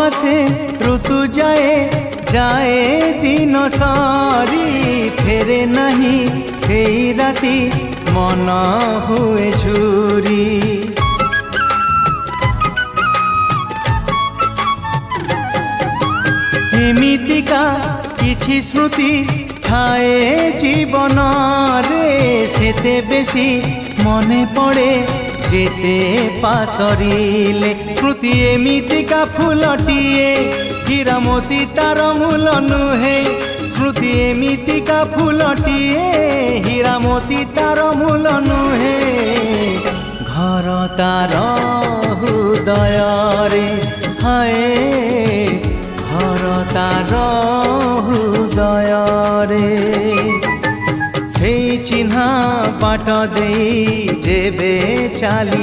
আসে ঋতু যায় যায় দিন সরি ফেরে নাহি সেই রাতি মন হুয়ে ঝুরি এমিতিকা কিছু স্মৃতি থায়ে জীবন রে সেতে বেশি মনে পড়ে যেতে পাশরিলে স্মৃতি এমিতিকা ফুলটিয়ে হীরামতি তার মূল নুহে স্মৃতি এমিতিকা ফুলটিয়ে হীরামতি তার মূল নুহে ঘর তার হৃদୟରେ হায় ঘর তার হৃদୟରେ সেই চিহ্না বাট দেই যেবে চালি